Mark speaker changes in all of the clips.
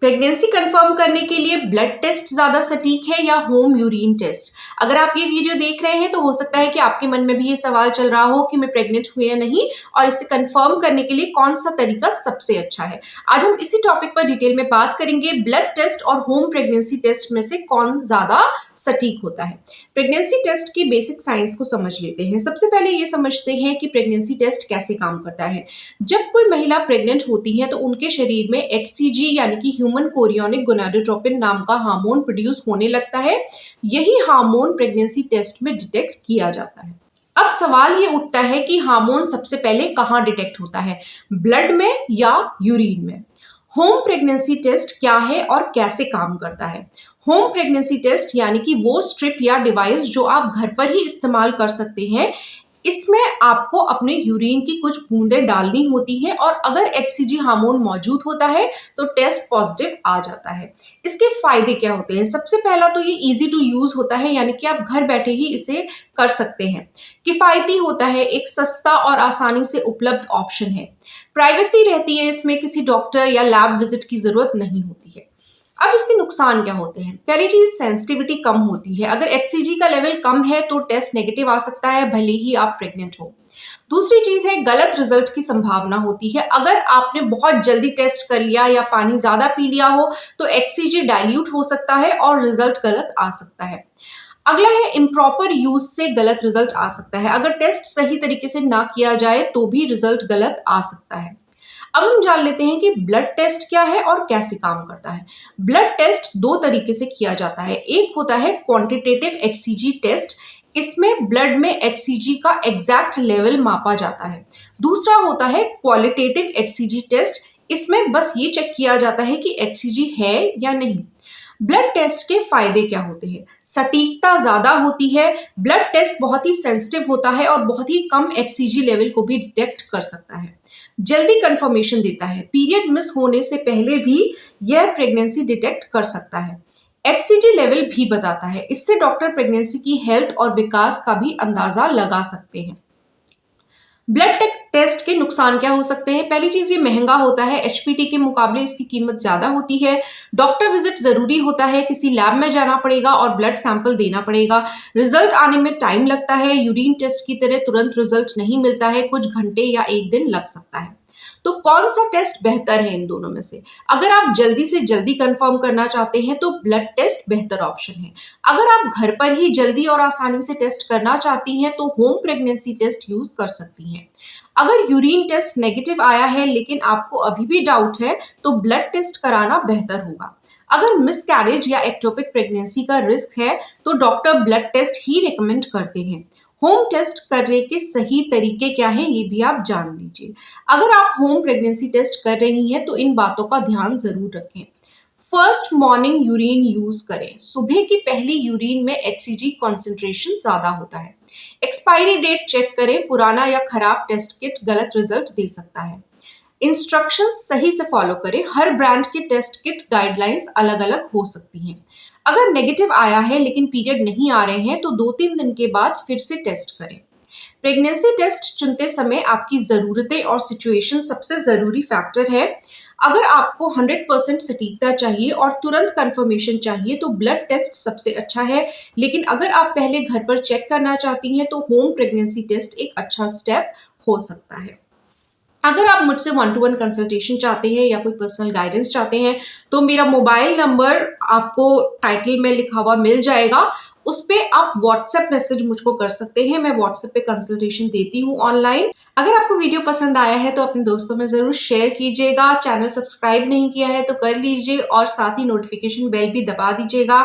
Speaker 1: Pregnancy confirm करने के लिए ब्लड टेस्ट ज्यादा सटीक है या होम यूरिन टेस्ट? अगर आप ये वीडियो देख रहे हैं तो हो सकता है कि आपके मन में भी ये सवाल चल रहा हो कि मैं प्रेग्नेंट हुई या नहीं और इसे कंफर्म करने के लिए कौन सा तरीका सबसे अच्छा है। आज हम इसी टॉपिक पर डिटेल में बात करेंगे, ब्लड टेस्ट और होम प्रेगनेंसी टेस्ट में से कौन ज्यादा सटीक होता है। प्रेगनेंसी टेस्ट की बेसिक साइंस को समझ लेते हैं। सबसे पहले ये समझते हैं कि प्रेगनेंसी टेस्ट कैसे काम करता है। जब कोई महिला प्रेग्नेंट होती है तो उनके शरीर में एचसीजी यानी कि ह्यूमन कोरियोनिक गोनाडोट्रोपिन नाम का हार्मोन प्रोड्यूस होने लगता है। यही हार्मोन प्रेगनेंसी टेस्ट में डिटेक्ट किया जाता है। अब सवाल ये उठता है कि हार्मोन सबसे पहले कहाँ डिटेक्ट होता है, ब्लड में या यूरिन में? होम प्रेगनेंसी टेस्ट क्या है और कैसे काम करता है? होम प्रेगनेंसी टेस्ट यानी कि वो स्ट्रिप या डिवाइस जो आप घर पर ही इस्तेमाल कर सकते हैं। इसमें आपको अपने यूरिन की कुछ बूंदें डालनी होती है और अगर एचसीजी हार्मोन मौजूद होता है तो टेस्ट पॉजिटिव आ जाता है। इसके फायदे क्या होते हैं? सबसे पहला तो ये इजी टू यूज होता है, यानी कि आप घर बैठे ही इसे कर सकते हैं। किफायती होता है, एक सस्ता और आसानी से उपलब्ध ऑप्शन है। प्राइवेसी रहती है, इसमें किसी डॉक्टर या लैब विजिट की जरूरत नहीं होती है। अब इसके नुकसान क्या होते हैं? पहली चीज, सेंसिटिविटी कम होती है। अगर एचसीजी का लेवल कम है तो टेस्ट नेगेटिव आ सकता है, भले ही आप प्रेग्नेंट हो। दूसरी चीज है, गलत रिजल्ट की संभावना होती है। अगर आपने बहुत जल्दी टेस्ट कर लिया या पानी ज्यादा पी लिया हो तो एचसीजी डाइल्यूट हो सकता है और रिजल्ट गलत आ सकता है। अगला है, इम्प्रॉपर यूज से गलत रिजल्ट आ सकता है। अगर टेस्ट सही तरीके से ना किया जाए तो भी रिजल्ट गलत आ सकता है। अब हम जान लेते हैं कि ब्लड टेस्ट क्या है और कैसे काम करता है। ब्लड टेस्ट दो तरीके से किया जाता है। एक होता है क्वांटिटेटिव एचसीजी टेस्ट, इसमें ब्लड में एचसीजी का एग्जैक्ट लेवल मापा जाता है। दूसरा होता है क्वालिटेटिव एचसीजी टेस्ट, इसमें बस ये चेक किया जाता है कि एचसीजी है या नहीं। ब्लड टेस्ट के फायदे क्या होते हैं? सटीकता ज्यादा होती है, ब्लड टेस्ट बहुत ही सेंसिटिव होता है और बहुत ही कम एचसीजी लेवल को भी डिटेक्ट कर सकता है। जल्दी कंफर्मेशन देता है, पीरियड मिस होने से पहले भी यह प्रेगनेंसी डिटेक्ट कर सकता है। एचसीजी लेवल भी बताता है, इससे डॉक्टर प्रेगनेंसी की हेल्थ और विकास का भी अंदाजा लगा सकते हैं। ब्लड टेस्ट के नुकसान क्या हो सकते हैं? पहली चीज, ये महंगा होता है, एचपीटी के मुकाबले इसकी कीमत ज्यादा होती है। डॉक्टर विजिट जरूरी होता है, किसी लैब में जाना पड़ेगा और ब्लड सैंपल देना पड़ेगा। रिजल्ट आने में टाइम लगता है, यूरिन टेस्ट की तरह तुरंत रिजल्ट नहीं मिलता है, कुछ घंटे या एक दिन लग सकता है। तो कौन सा टेस्ट बेहतर है इन दोनों में से? अगर आप जल्दी से जल्दी कंफर्म करना चाहते हैं तो ब्लड टेस्ट बेहतर ऑप्शन है। अगर आप घर पर ही जल्दी और आसानी से टेस्ट करना चाहती हैं तो होम प्रेगनेंसी टेस्ट यूज कर सकती हैं। अगर यूरिन टेस्ट नेगेटिव आया है लेकिन आपको अभी भी डाउट है तो ब्लड टेस्ट कराना बेहतर होगा। अगर मिसकैरेज या एक्टोपिक प्रेगनेंसी का रिस्क है तो डॉक्टर ब्लड टेस्ट ही रिकमेंड करते हैं। होम टेस्ट करने के सही तरीके क्या हैं ये भी आप जान लीजिए। अगर आप होम प्रेगनेंसी टेस्ट कर रही हैं तो इन बातों का ध्यान जरूर रखें। फर्स्ट मॉर्निंग यूरिन यूज करें, सुबह की पहली यूरिन में एचसीजी कॉन्सेंट्रेशन ज्यादा होता है। एक्सपायरी डेट चेक करें, पुराना या खराब टेस्ट किट गलत रिजल्ट दे सकता है। इंस्ट्रक्शंस सही से फॉलो करें, हर ब्रांड की टेस्ट किट गाइडलाइंस अलग अलग हो सकती हैं। अगर नेगेटिव आया है लेकिन पीरियड नहीं आ रहे हैं तो 2-3 दिन के बाद फिर से टेस्ट करें। प्रेगनेंसी टेस्ट चुनते समय आपकी ज़रूरतें और सिचुएशन सबसे ज़रूरी फैक्टर है। अगर आपको 100% सटीकता चाहिए और तुरंत कंफर्मेशन चाहिए तो ब्लड टेस्ट सबसे अच्छा है, लेकिन अगर आप पहले घर पर चेक करना चाहती हैं तो होम प्रेगनेंसी टेस्ट एक अच्छा स्टेप हो सकता है। अगर आप मुझसे 1-to-1 कंसल्टेशन चाहते हैं या कोई पर्सनल गाइडेंस चाहते हैं तो मेरा मोबाइल नंबर आपको टाइटल में लिखा हुआ मिल जाएगा, उस पे आप व्हाट्सएप मैसेज मुझको कर सकते हैं। मैं व्हाट्सएप पे कंसल्टेशन देती हूँ ऑनलाइन। अगर आपको वीडियो पसंद आया है तो अपने दोस्तों में जरूर शेयर कीजिएगा। चैनल सब्सक्राइब नहीं किया है तो कर लीजिए और साथ ही नोटिफिकेशन बेल भी दबा दीजिएगा।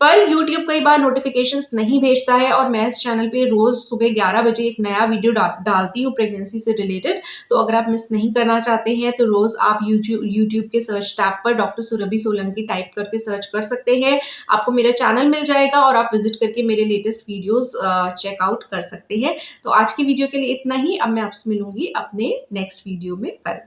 Speaker 1: पर यूट्यूब कई बार नोटिफिकेशंस नहीं भेजता है और मैं इस चैनल पे रोज सुबह 11 बजे एक नया वीडियो डालती हूँ प्रेगनेंसी से रिलेटेड। तो अगर आप मिस नहीं करना चाहते हैं तो रोज आप यूट्यूब के सर्च टैब पर डॉक्टर सुरभि सोलंकी टाइप करके सर्च कर सकते हैं। आपको मेरा चैनल मिल जाएगा और आप विजिट करके मेरे लेटेस्ट वीडियोस चेकआउट कर सकते हैं। तो आज की वीडियो के लिए इतना ही। अब मैं आपसे मिलूंगी अपने नेक्स्ट वीडियो में कल।